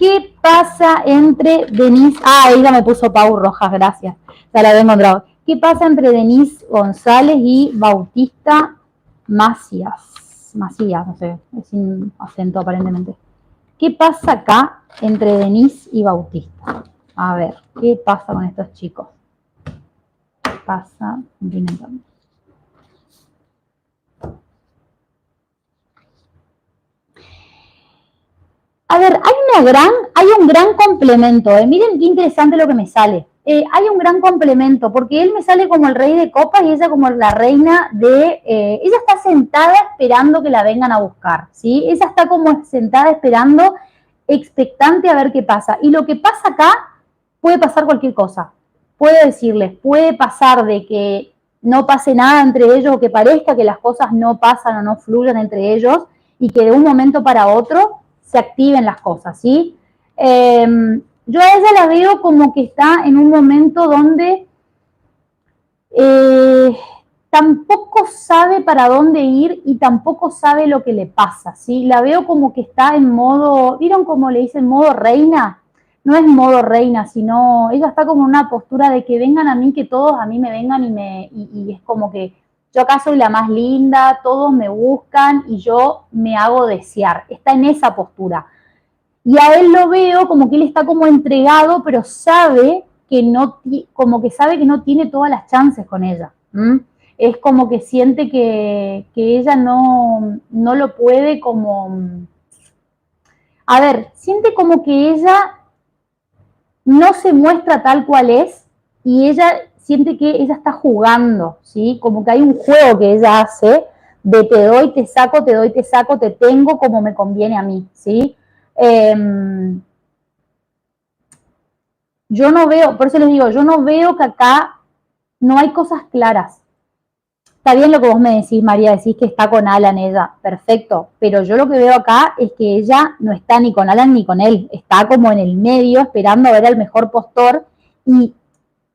¿Qué pasa entre Denise? Ah, ella me puso Pau Rojas, gracias. Ya la había encontrado. ¿Qué pasa entre Denise González y Bautista Macías? Macías, no sé, es sin acento aparentemente. ¿Qué pasa acá entre Denise y Bautista? A ver, ¿qué pasa con estos chicos? ¿Qué pasa? Implementando. A ver, hay un gran complemento. Miren qué interesante lo que me sale. Hay un gran complemento, porque él me sale como el rey de copas y ella como la reina de... ella está sentada esperando que la vengan a buscar, ¿sí? Ella está como sentada esperando, expectante a ver qué pasa. Y lo que pasa acá, puede pasar cualquier cosa. Puede decirles, puede pasar de que no pase nada entre ellos o que parezca que las cosas no pasan o no fluyan entre ellos y que de un momento para otro se activen las cosas, ¿sí? Yo a ella la veo como que está en un momento donde tampoco sabe para dónde ir y tampoco sabe lo que le pasa, ¿sí? La veo como que está en modo, ¿vieron cómo le dicen modo reina? No es modo reina, sino ella está como en una postura de que vengan a mí, que todos a mí me vengan y es como que yo acá soy la más linda, todos me buscan y yo me hago desear. Está en esa postura. Y a él lo veo como que él está como entregado, pero sabe que no, como que sabe que no tiene todas las chances con ella. Es como que siente que ella no lo puede como... A ver, siente como que ella no se muestra tal cual es y ella siente que ella está jugando, ¿sí? Como que hay un juego que ella hace de te doy, te saco, te doy, te saco, te tengo como me conviene a mí, ¿sí? Yo no veo, por eso les digo, yo no veo que acá no hay cosas claras. Está bien lo que vos me decís, María, decís que está con Alan ella, perfecto, pero yo lo que veo acá es que ella no está ni con Alan ni con él, está como en el medio esperando a ver al mejor postor y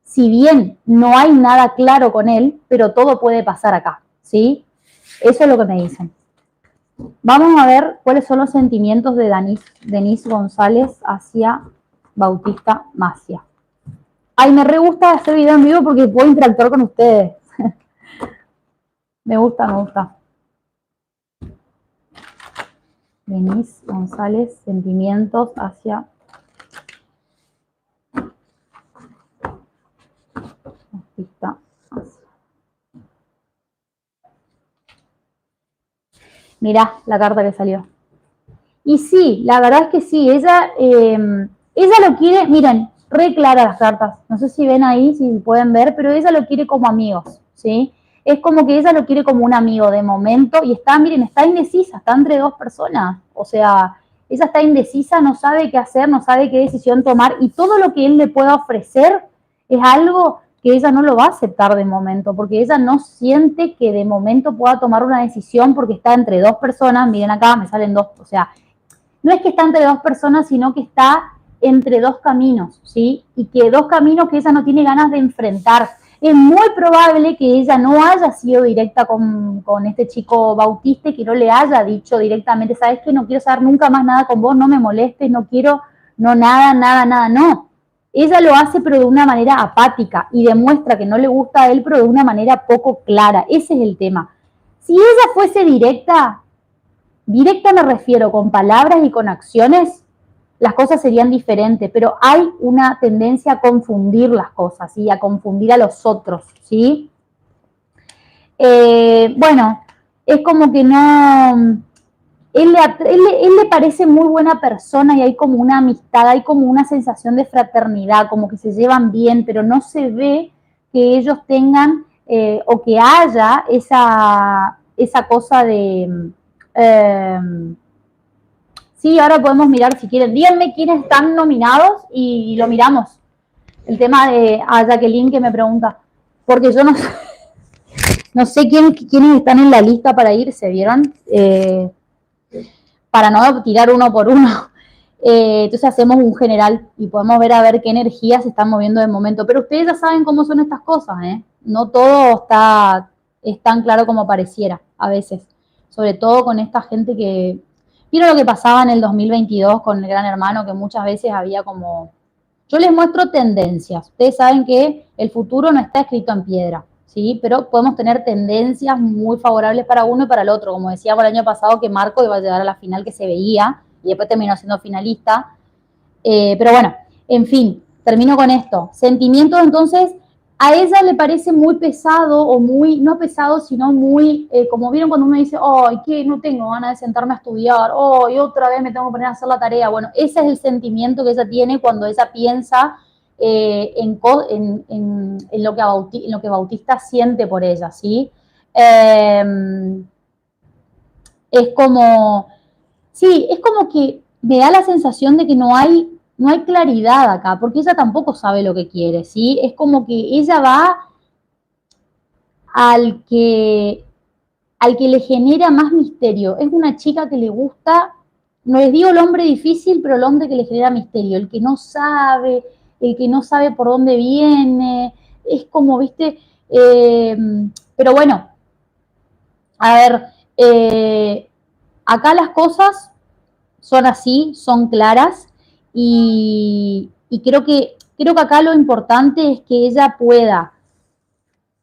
si bien no hay nada claro con él, pero todo puede pasar acá, ¿sí? Eso es lo que me dicen. Vamos a ver cuáles son los sentimientos de Denise González hacia Bautista Macías. Ay, me re gusta hacer video en vivo porque puedo interactuar con ustedes. Me gusta, me gusta. Denise González, sentimientos hacia... Bautista Macías. Mirá la carta que salió. Y sí, la verdad es que sí, ella lo quiere, miren, re clara las cartas, no sé si ven ahí, si pueden ver, pero ella lo quiere como amigos, ¿sí? Es como que ella lo quiere como un amigo de momento y está, miren, está indecisa, está entre dos personas, o sea, ella está indecisa, no sabe qué hacer, no sabe qué decisión tomar y todo lo que él le pueda ofrecer es algo que ella no lo va a aceptar de momento, porque ella no siente que de momento pueda tomar una decisión porque está entre dos personas, miren acá, me salen dos, o sea, no es que está entre dos personas, sino que está entre dos caminos, ¿sí? Y que dos caminos que ella no tiene ganas de enfrentar. Es muy probable que ella no haya sido directa con este chico Bautista y que no le haya dicho directamente, ¿sabes qué? No quiero saber nunca más nada con vos, no me molestes, no quiero, no nada, nada, nada, no. Ella lo hace pero de una manera apática y demuestra que no le gusta a él pero de una manera poco clara. Ese es el tema. Si ella fuese directa, directa me refiero con palabras y con acciones, las cosas serían diferentes, pero hay una tendencia a confundir las cosas, ¿sí? A confundir a los otros, ¿sí? Bueno, es como que no... Él le parece muy buena persona y hay como una amistad, hay como una sensación de fraternidad, como que se llevan bien, pero no se ve que ellos tengan o que haya esa cosa de... sí, ahora podemos mirar si quieren. Díganme quiénes están nominados y lo miramos. El tema de Jacqueline que me pregunta. Porque yo no, no sé quiénes están en la lista para irse, ¿vieron? Para no tirar uno por uno. Entonces hacemos un general y podemos ver a ver qué energías se están moviendo de momento. Pero ustedes ya saben cómo son estas cosas, ¿eh? No todo es tan claro como pareciera a veces. Sobre todo con esta gente que... ¿Vieron lo que pasaba en el 2022 con el Gran Hermano? Que muchas veces había como... Yo les muestro tendencias. Ustedes saben que el futuro no está escrito en piedra, ¿sí? Pero podemos tener tendencias muy favorables para uno y para el otro. Como decíamos el año pasado que Marco iba a llegar a la final que se veía y después terminó siendo finalista. Pero bueno, en fin, termino con esto. Sentimientos, entonces, a ella le parece muy pesado, o muy, no pesado, sino muy, como vieron cuando uno dice, ay, que no tengo ganas de sentarme a estudiar, y otra vez me tengo que poner a hacer la tarea. Bueno, ese es el sentimiento que ella tiene cuando ella piensa en lo que Bautista siente por ella, ¿sí? Es como, sí, es como que me da la sensación de que no hay claridad acá, porque ella tampoco sabe lo que quiere, ¿sí? Es como que ella va al que, al que le genera más misterio. Es una chica que le gusta, no les digo el hombre difícil, pero el hombre que le genera misterio, el que no sabe por dónde viene, es como, viste, pero bueno, a ver, acá las cosas son así, son claras y creo que acá lo importante es que ella pueda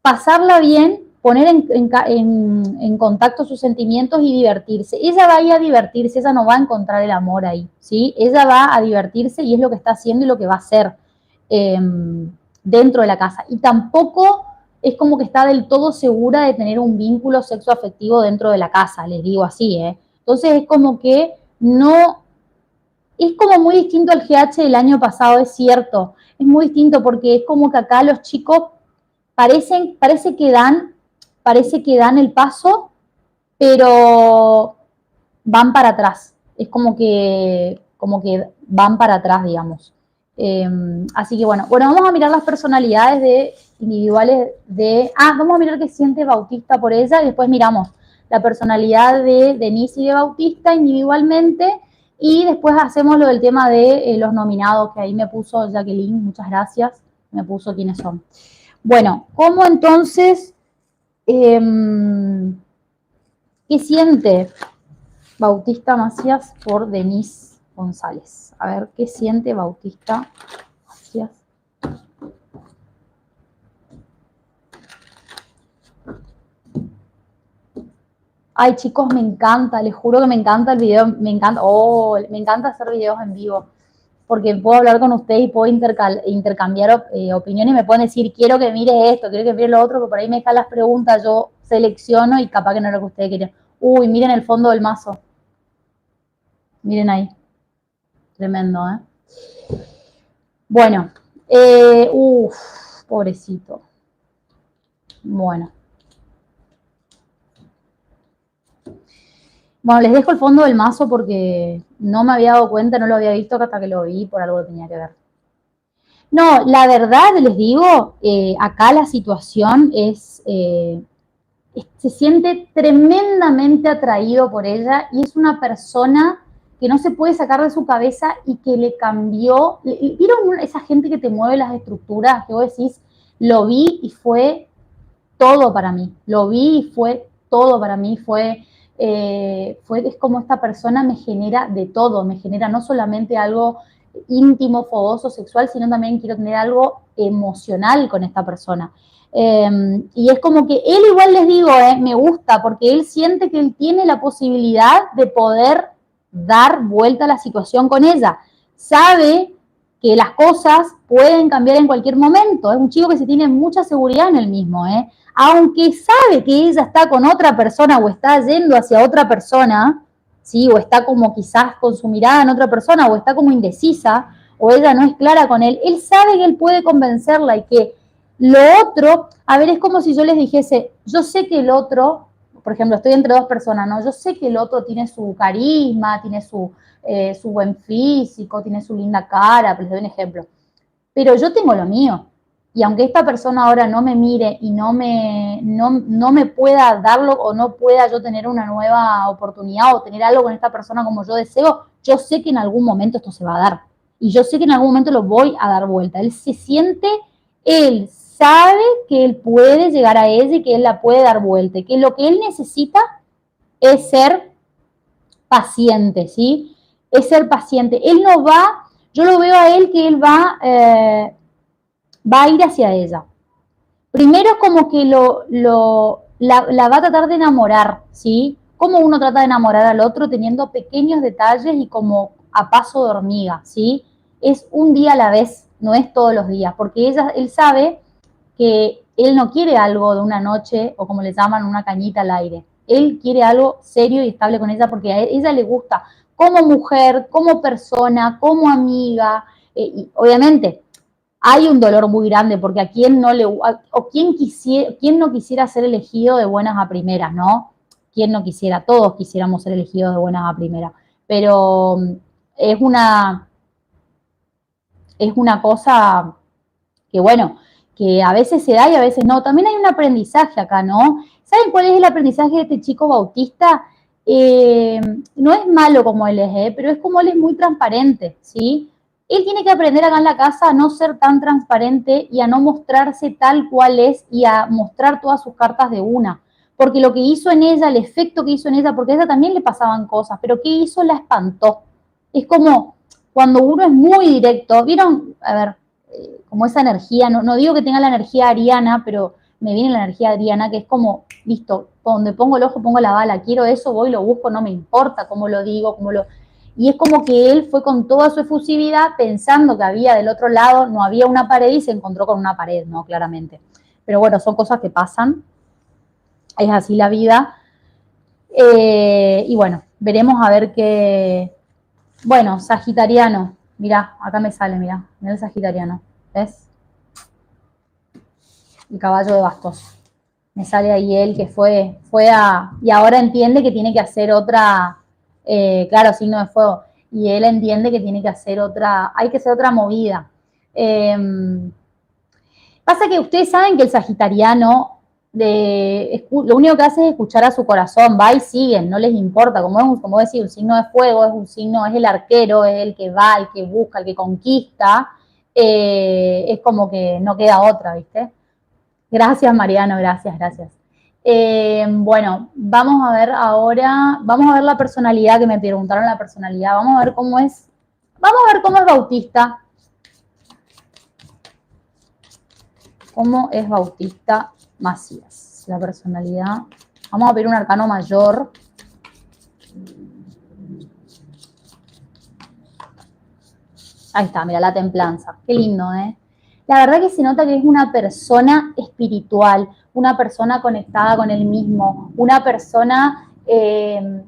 pasarla bien, poner en contacto sus sentimientos y divertirse. Ella va a ir a divertirse, ella no va a encontrar el amor ahí, ¿sí? Ella va a divertirse y es lo que está haciendo y lo que va a hacer eh, dentro de la casa. Y tampoco es como que está del todo segura de tener un vínculo sexoafectivo dentro de la casa, les digo así, ¿eh? Entonces es como que no, es como muy distinto al GH del año pasado, es cierto, es muy distinto porque es como que acá los chicos parece que dan el paso, pero van para atrás. Es como que van para atrás, digamos. Así que bueno, vamos a mirar las personalidades individuales vamos a mirar qué siente Bautista por ella y después miramos la personalidad de Denise y de Bautista individualmente y después hacemos lo del tema de los nominados que ahí me puso Jacqueline, muchas gracias, me puso quiénes son. Bueno, ¿cómo entonces, qué siente Bautista Macías por Denise González? A ver, ¿qué siente Bautista Macías? Ay, chicos, me encanta, les juro que me encanta el video, me encanta hacer videos en vivo, porque puedo hablar con ustedes y puedo intercambiar opiniones y me pueden decir, quiero que mires esto, quiero que mires lo otro, que por ahí me dejan las preguntas, yo selecciono y capaz que no es lo que ustedes querían. Uy, miren el fondo del mazo. Miren ahí. Tremendo, ¿eh? Bueno, pobrecito. Bueno. Bueno, les dejo el fondo del mazo porque no me había dado cuenta, no lo había visto hasta que lo vi, por algo que tenía que ver. No, la verdad les digo, acá la situación se siente tremendamente atraído por ella y es una persona que no se puede sacar de su cabeza y que le cambió. ¿Vieron esa gente que te mueve las estructuras? Que vos decís, lo vi y fue todo para mí. Lo vi y fue todo para mí. Es como esta persona me genera de todo, me genera no solamente algo íntimo, fogoso, sexual, sino también quiero tener algo emocional con esta persona. Y es como que él igual les digo, me gusta, porque él siente que él tiene la posibilidad de poder dar vuelta a la situación con ella. Sabe que las cosas pueden cambiar en cualquier momento. Es un chico que se tiene mucha seguridad en él mismo, aunque sabe que ella está con otra persona o está yendo hacia otra persona, ¿sí? O está como quizás con su mirada en otra persona o está como indecisa o ella no es clara con él, él sabe que él puede convencerla y que lo otro, a ver, es como si yo les dijese, yo sé que el otro, por ejemplo, estoy entre dos personas, ¿no? Yo sé que el otro tiene su carisma, tiene su buen físico, tiene su linda cara, les doy un ejemplo, pero yo tengo lo mío. Y aunque esta persona ahora no me mire y no me pueda darlo o no pueda yo tener una nueva oportunidad o tener algo con esta persona como yo deseo, yo sé que en algún momento esto se va a dar. Y yo sé que en algún momento lo voy a dar vuelta. Él sabe que él puede llegar a ella y que él la puede dar vuelta. Y que lo que él necesita es ser paciente, ¿sí? Es ser paciente. Él no va, yo lo veo a él que él va a ir hacia ella. Primero como que la va a tratar de enamorar, ¿sí? Como uno trata de enamorar al otro teniendo pequeños detalles y como a paso de hormiga, ¿sí? Es un día a la vez, no es todos los días, porque él sabe que él no quiere algo de una noche o como le llaman una cañita al aire. Él quiere algo serio y estable con ella porque a ella le gusta como mujer, como persona, como amiga. Y obviamente hay un dolor muy grande porque a quién no le o quién no quisiera ser elegido de buenas a primeras, ¿no? Quién no quisiera, todos quisiéramos ser elegidos de buenas a primeras, pero es una es una cosa que bueno, que a veces se da y a veces no. También hay un aprendizaje acá, ¿no? ¿Saben cuál es el aprendizaje de este chico Bautista? No es malo como él es, pero es como él es muy transparente, ¿sí? Él tiene que aprender acá en la casa a no ser tan transparente y a no mostrarse tal cual es y a mostrar todas sus cartas de una. Porque lo que hizo en ella, el efecto que hizo en ella, porque a ella también le pasaban cosas, pero ¿qué hizo? La espantó. Es como cuando uno es muy directo, ¿vieron? A ver, como esa energía, no digo que tenga la energía ariana, pero me viene la energía ariana, que es como, listo, donde pongo el ojo pongo la bala, quiero eso, voy, lo busco, no me importa cómo lo digo, cómo lo... Y es como que él fue con toda su efusividad pensando que había del otro lado, no había una pared y se encontró con una pared, ¿no? Claramente. Pero bueno, son cosas que pasan, es así la vida. Y bueno, veremos a ver qué... Bueno, Sagitariano, mirá, acá me sale, mirá el Sagitariano, ¿ves? El caballo de bastos. Me sale ahí él que fue a, y ahora entiende que tiene que hacer otra, claro, signo de fuego, y él entiende que tiene que hacer otra, hay que hacer otra movida. Pasa que ustedes saben que el sagitariano lo único que hace es escuchar a su corazón, va y siguen, no les importa, como decía, un signo de fuego, es el arquero, es el que va, el que busca, el que conquista, es como que no queda otra, ¿viste? Gracias, Mariano, gracias. Bueno, vamos a ver ahora, vamos a ver la personalidad, que me preguntaron la personalidad, vamos a ver cómo es Bautista. ¿Cómo es Bautista Macías? La personalidad. Vamos a ver un arcano mayor. Ahí está, mira, la templanza. Qué lindo, ¿eh? La verdad que se nota que es una persona espiritual, una persona conectada con él mismo, una persona que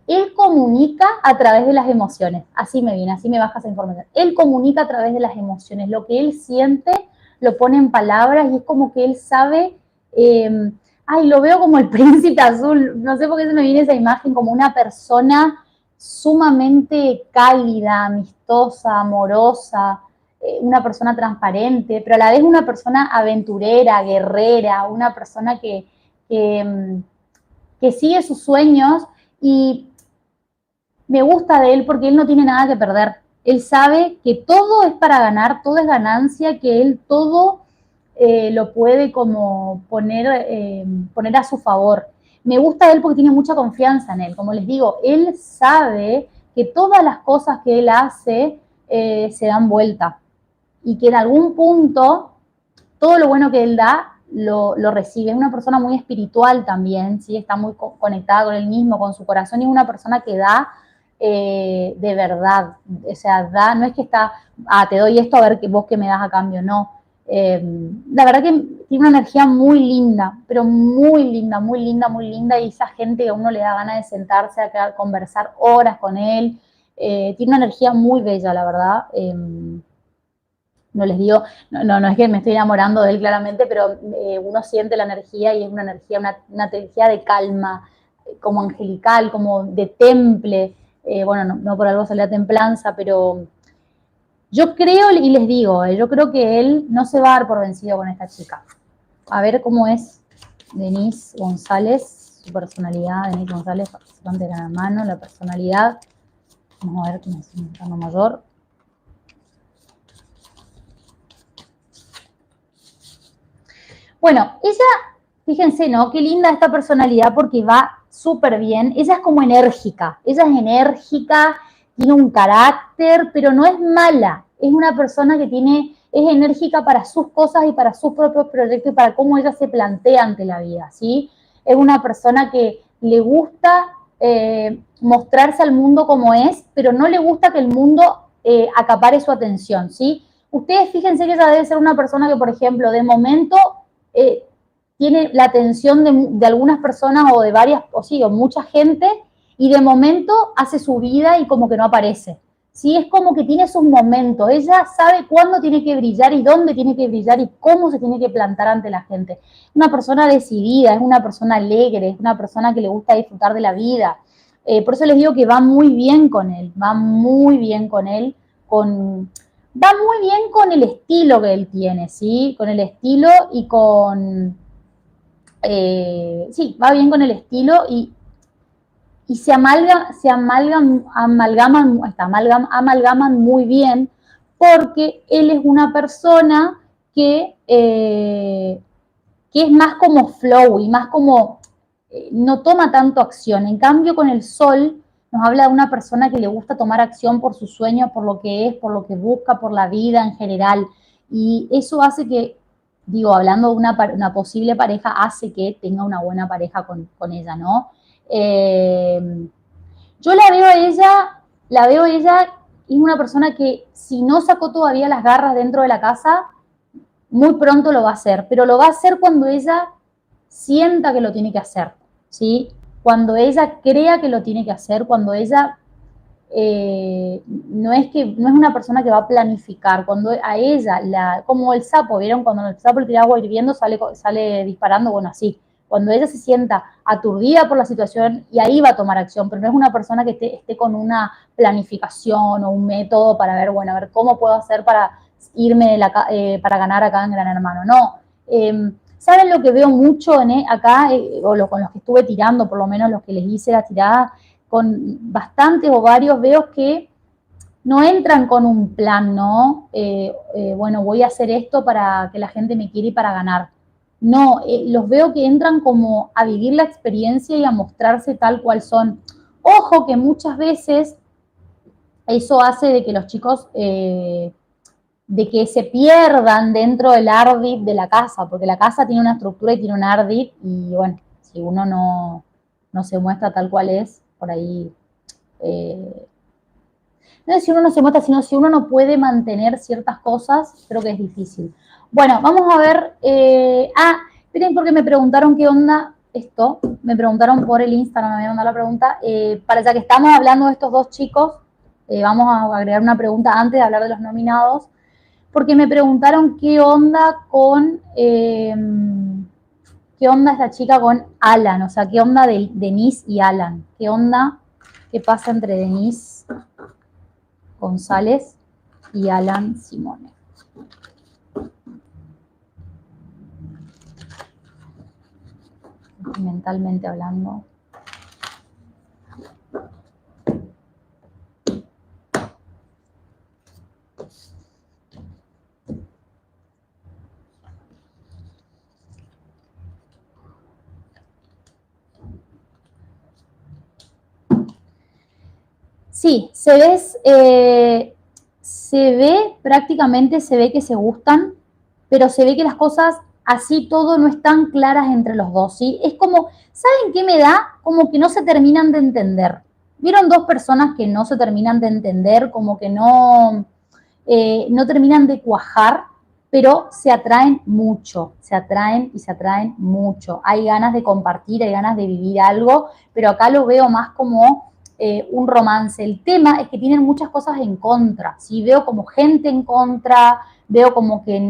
él comunica a través de las emociones. Así me viene, así me baja esa información. Él comunica a través de las emociones. Lo que él siente lo pone en palabras y es como que él sabe... lo veo como el príncipe azul. No sé por qué se me viene esa imagen, como una persona sumamente cálida, amistosa, amorosa, una persona transparente, pero a la vez una persona aventurera, guerrera, una persona que sigue sus sueños y me gusta de él porque él no tiene nada que perder. Él sabe que todo es para ganar, todo es ganancia, que él todo lo puede como poner a su favor. Me gusta de él porque tiene mucha confianza en él. Como les digo, él sabe que todas las cosas que él hace se dan vuelta y que en algún punto todo lo bueno que él da lo recibe. Es una persona muy espiritual también, ¿sí? Está muy conectada con él mismo, con su corazón, y es una persona que da de verdad. O sea, da, no es que está, te doy esto a ver vos qué me das a cambio, no. La verdad que tiene una energía muy linda, pero muy linda, muy linda, muy linda, y esa gente que a uno le da ganas de sentarse a conversar horas con él. Tiene una energía muy bella, la verdad. No les digo, no es que me estoy enamorando de él claramente, pero uno siente la energía y es una energía, una energía de calma, como angelical, como de temple. Bueno, no por algo sale la templanza, pero yo creo y les digo, yo creo que él no se va a dar por vencido con esta chica. A ver cómo es Denise González, su personalidad, Denise González, participante de la mano, la personalidad. Vamos a ver cómo es un plano mayor. Bueno, ella, fíjense, ¿no? Qué linda esta personalidad porque va súper bien. Ella es como enérgica, tiene un carácter, pero no es mala. Es una persona que es enérgica para sus cosas y para sus propios proyectos y para cómo ella se plantea ante la vida, ¿sí? Es una persona que le gusta mostrarse al mundo como es, pero no le gusta que el mundo acapare su atención, ¿sí? Ustedes fíjense que ella debe ser una persona que, por ejemplo, de momento tiene la atención de algunas personas o de varias, o mucha gente, y de momento hace su vida y como que no aparece. ¿Sí? Es como que tiene sus momentos. Ella sabe cuándo tiene que brillar y dónde tiene que brillar y cómo se tiene que plantar ante la gente. Es una persona decidida, es una persona alegre, es una persona que le gusta disfrutar de la vida. Por eso les digo que va muy bien con él, va muy bien con él, va muy bien con el estilo que él tiene, ¿sí? Con el estilo y con... sí, va bien con el estilo y amalgaman muy bien porque él es una persona que es más como flow y más como no toma tanto acción. En cambio, con el sol nos habla de una persona que le gusta tomar acción por sus sueños, por lo que es, por lo que busca, por la vida en general. Y eso hace que, digo, hablando de una posible pareja, hace que tenga una buena pareja con ella, ¿no? Yo la veo a ella, es una persona que si no sacó todavía las garras dentro de la casa, muy pronto lo va a hacer, pero lo va a hacer cuando ella sienta que lo tiene que hacer, ¿sí? Cuando ella crea que lo tiene que hacer, cuando ella no es una persona que va a planificar, cuando a ella, como el sapo, ¿vieron? Cuando el sapo le tira agua hirviendo sale disparando, bueno, así. Cuando ella se sienta aturdida por la situación y ahí va a tomar acción, pero no es una persona que esté con una planificación o un método para ver, bueno, a ver cómo puedo hacer para irme para ganar acá en Gran Hermano. No. ¿Saben lo que veo mucho acá, con los que estuve tirando, por lo menos los que les hice la tirada, con bastantes o varios veo que no entran con un plan, ¿no? Bueno, voy a hacer esto para que la gente me quiera y para ganar. No, los veo que entran como a vivir la experiencia y a mostrarse tal cual son. Ojo que muchas veces eso hace de que los chicos, de que se pierdan dentro del ardid de la casa, porque la casa tiene una estructura y tiene un ardid y bueno, si uno no se muestra tal cual es, por ahí no es si uno no se muestra, sino si uno no puede mantener ciertas cosas, creo que es difícil. Bueno, vamos a ver. Miren, porque me preguntaron qué onda esto. Me preguntaron por el Instagram, me habían mandado la pregunta. Para ya que estamos hablando de estos dos chicos, vamos a agregar una pregunta antes de hablar de los nominados. Porque me preguntaron qué onda qué onda esta chica con Alan, o sea, qué onda de Denise y Alan. ¿Qué onda? ¿Qué pasa entre Denise González y Alan Simone? Mentalmente hablando. Sí, prácticamente se ve que se gustan, pero se ve que las cosas así todo no están claras entre los dos, ¿sí? Es como, ¿saben qué me da? Como que no se terminan de entender. ¿Vieron dos personas que no se terminan de entender? Como que no terminan de cuajar, pero se atraen mucho, se atraen y se atraen mucho. Hay ganas de compartir, hay ganas de vivir algo, pero acá lo veo más como un romance. El tema es que tienen muchas cosas en contra, ¿sí? Veo como gente en contra, veo como que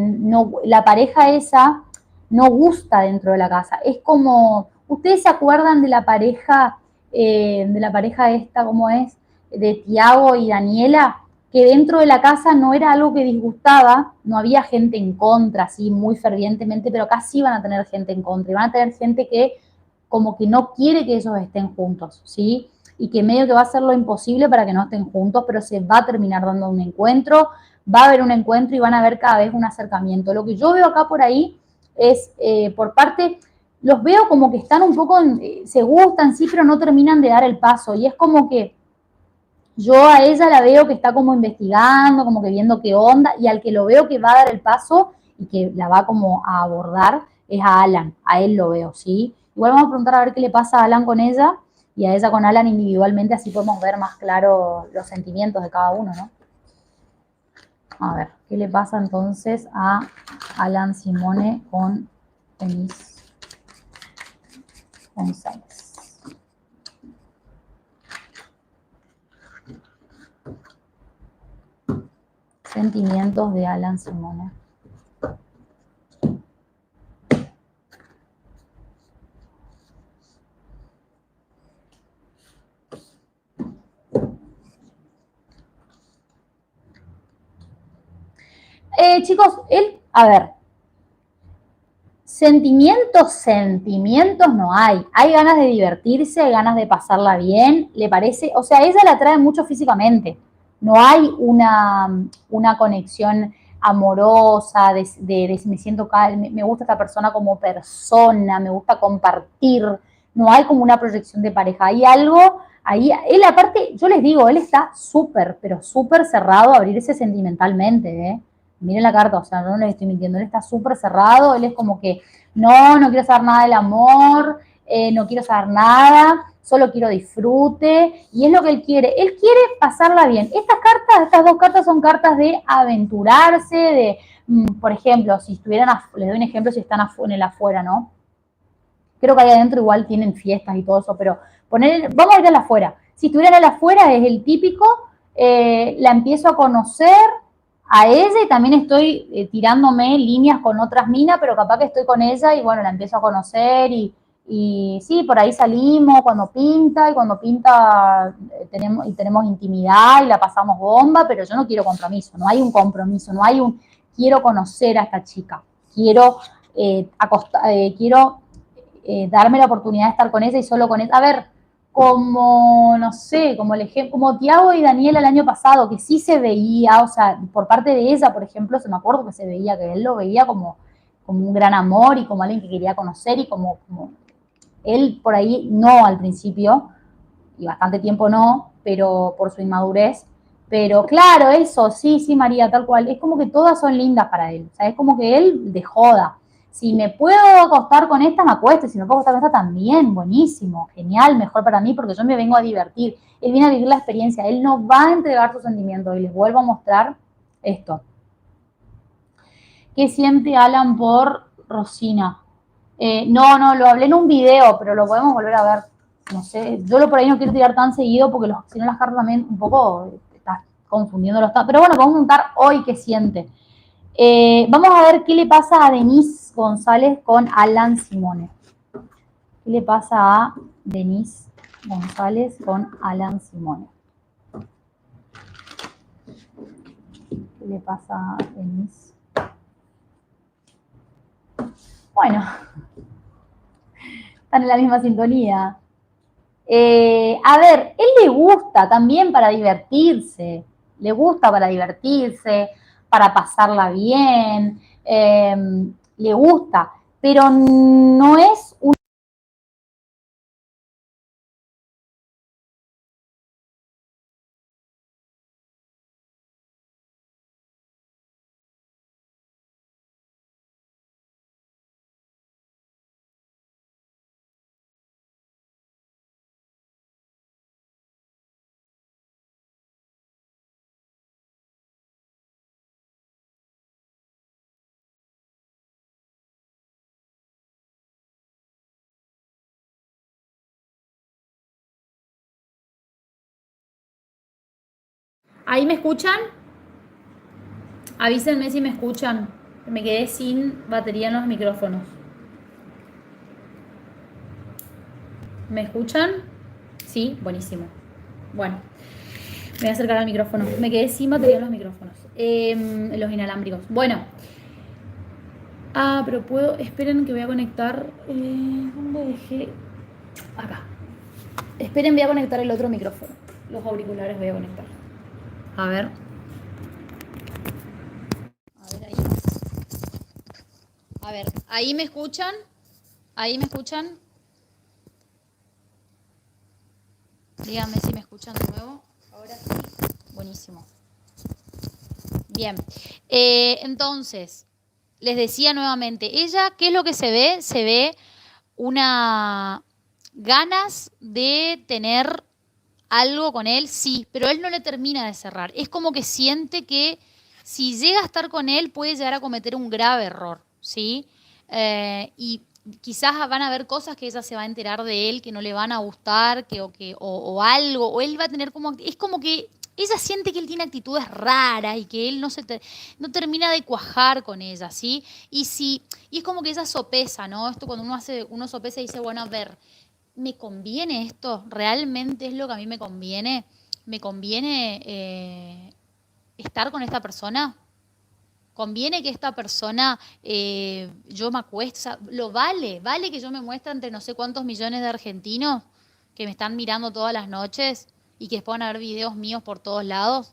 la pareja esa no gusta dentro de la casa. Es como, ¿ustedes se acuerdan de la pareja esta, cómo es? De Tiago y Daniela, que dentro de la casa no era algo que disgustaba, no había gente en contra, así muy fervientemente, pero acá sí van a tener gente en contra, y van a tener gente que como que no quiere que ellos estén juntos, ¿sí? Y que medio que va a hacer lo imposible para que no estén juntos, pero se va a terminar dando un encuentro, va a haber un encuentro y van a haber cada vez un acercamiento. Lo que yo veo acá por ahí es por parte, los veo como que están un poco, se gustan, sí, pero no terminan de dar el paso. Y es como que yo a ella la veo que está como investigando, como que viendo qué onda, y al que lo veo que va a dar el paso y que la va como a abordar es a Alan. A él lo veo, ¿sí? Igual vamos a preguntar a ver qué le pasa a Alan con ella y a ella con Alan individualmente, así podemos ver más claro los sentimientos de cada uno, ¿no? A ver, ¿qué le pasa entonces a Alan Simone con Denise González? Sentimientos de Alan Simone. Chicos, él, a ver, sentimientos no hay. Hay ganas de divertirse, hay ganas de pasarla bien, le parece, o sea, ella la atrae mucho físicamente. No hay una conexión amorosa, de me siento me gusta esta persona como persona, me gusta compartir. No hay como una proyección de pareja. Hay algo ahí. Él, aparte, yo les digo, él está súper, pero súper cerrado a abrirse sentimentalmente, ¿eh? Miren la carta, o sea, no les estoy mintiendo, él está súper cerrado, él es como que no quiero saber nada del amor, no quiero saber nada, solo quiero disfrute, y es lo que él quiere pasarla bien. Estas dos cartas son cartas de aventurarse, de, por ejemplo, si estuvieran, les doy un ejemplo si están en el afuera, ¿no? Creo que ahí adentro igual tienen fiestas y todo eso, pero vamos a ir a la afuera. Si estuvieran en la afuera es el típico, la empiezo a conocer a ella y también estoy tirándome líneas con otras minas, pero capaz que estoy con ella y bueno, la empiezo a conocer y sí, por ahí salimos cuando pinta y cuando pinta tenemos intimidad y la pasamos bomba, pero yo no quiero compromiso, no hay un compromiso, no hay un quiero conocer a esta chica, quiero quiero darme la oportunidad de estar con ella y solo con ella. A ver, como, no sé, como el ejemplo, como Tiago y Daniela el año pasado, que sí se veía, o sea, por parte de ella, por ejemplo, se me acuerdo que se veía, que él lo veía como un gran amor y como alguien que quería conocer y como él por ahí no al principio, y bastante tiempo no, pero por su inmadurez. Pero claro, eso, sí, sí, María, tal cual. Es como que todas son lindas para él. O sea, es como que él de joda. Si me puedo acostar con esta, me acuesto. Si me puedo acostar con esta, también. Buenísimo, genial, mejor para mí, porque yo me vengo a divertir. Él viene a vivir la experiencia. Él no va a entregar sus sentimientos. Y les vuelvo a mostrar esto. ¿Qué siente Alan por Rosina? No, lo hablé en un video, pero lo podemos volver a ver. No sé, yo por ahí no quiero tirar tan seguido porque si no las cartas también un poco estás confundiendo los. Pero bueno, vamos a preguntar hoy qué siente. Vamos a ver qué le pasa a Denise González con Alan Simone. ¿Qué le pasa a Denise González con Alan Simone? ¿Qué le pasa a Denise? Bueno, están en la misma sintonía. A ver, él le gusta también para divertirse, le gusta para divertirse, para pasarla bien, le gusta, pero no es un. ¿Ahí me escuchan? Avísenme si me escuchan. Me quedé sin batería en los micrófonos. ¿Me escuchan? Sí, buenísimo. Bueno, me voy a acercar al micrófono. Me quedé sin batería en los micrófonos. Los inalámbricos. Bueno. Pero puedo. Esperen que voy a conectar. ¿Dónde dejé? Acá. Esperen, voy a conectar el otro micrófono. Los auriculares voy a conectar. A ver. A ver, ahí. A ver, ¿ahí me escuchan? ¿Ahí me escuchan? Díganme si me escuchan de nuevo. Ahora sí. Buenísimo. Bien. Entonces, les decía nuevamente, ella, ¿qué es lo que se ve? Se ve una ganas de tener algo con él, sí, pero él no le termina de cerrar. Es como que siente que si llega a estar con él puede llegar a cometer un grave error, ¿sí? Y quizás van a haber cosas que ella se va a enterar de él que no le van a gustar, o algo, o él va a tener como... Es como que ella siente que él tiene actitudes raras y que él no termina de cuajar con ella, ¿sí? Y es como que ella sopesa, ¿no? Esto cuando uno sopesa y dice, bueno, a ver, ¿me conviene esto? ¿Realmente es lo que a mí me conviene? ¿Me conviene estar con esta persona? ¿Conviene que esta persona yo me acueste? O sea, ¿lo vale? ¿Vale que yo me muestre ante no sé cuántos millones de argentinos que me están mirando todas las noches y que después van a ver videos míos por todos lados?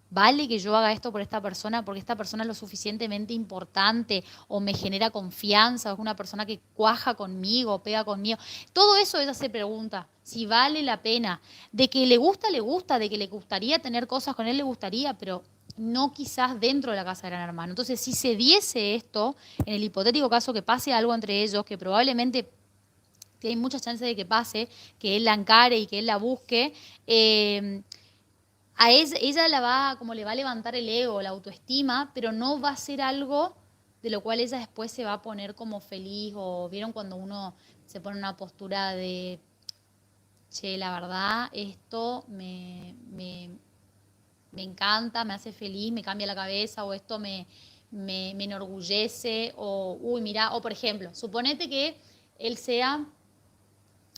¿Vale que yo haga esto por esta persona porque esta persona es lo suficientemente importante o me genera confianza o es una persona que cuaja conmigo, pega conmigo? Todo eso ella se pregunta, si vale la pena. De que le gusta, de que le gustaría tener cosas con él, le gustaría, pero no quizás dentro de la casa de Gran Hermano. Entonces, si se diese esto, en el hipotético caso que pase algo entre ellos, que probablemente hay muchas chances de que pase, que él la encare y que él la busque, a ella como le va a levantar el ego, la autoestima, pero no va a ser algo de lo cual ella después se va a poner como feliz, o vieron cuando uno se pone en una postura de, che, la verdad, esto me encanta, me hace feliz, me cambia la cabeza, o esto me enorgullece, o, uy, mirá, o por ejemplo, suponete que él sea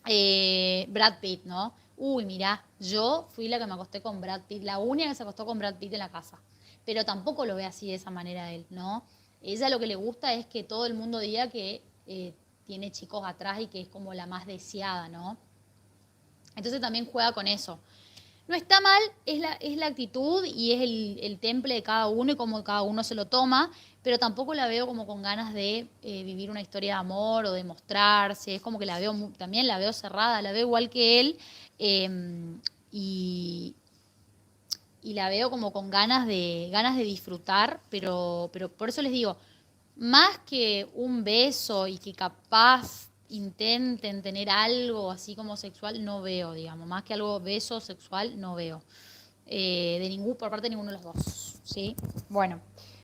Brad Pitt, ¿no? Uy, mirá, yo fui la que me acosté con Brad Pitt, la única que se acostó con Brad Pitt en la casa. Pero tampoco lo ve así de esa manera él, ¿no? Ella lo que le gusta es que todo el mundo diga que tiene chicos atrás y que es como la más deseada, ¿no? Entonces también juega con eso. No está mal, es la actitud y es el temple de cada uno y cómo cada uno se lo toma, pero tampoco la veo como con ganas de vivir una historia de amor o de mostrarse. Es como que también la veo cerrada, la veo igual que él, y, y la veo como con ganas de disfrutar, pero por eso les digo, más que un beso y que capaz intenten tener algo así como sexual, no veo, digamos, más que algo beso sexual, no veo. Por parte de ninguno de los dos, ¿sí? Bueno.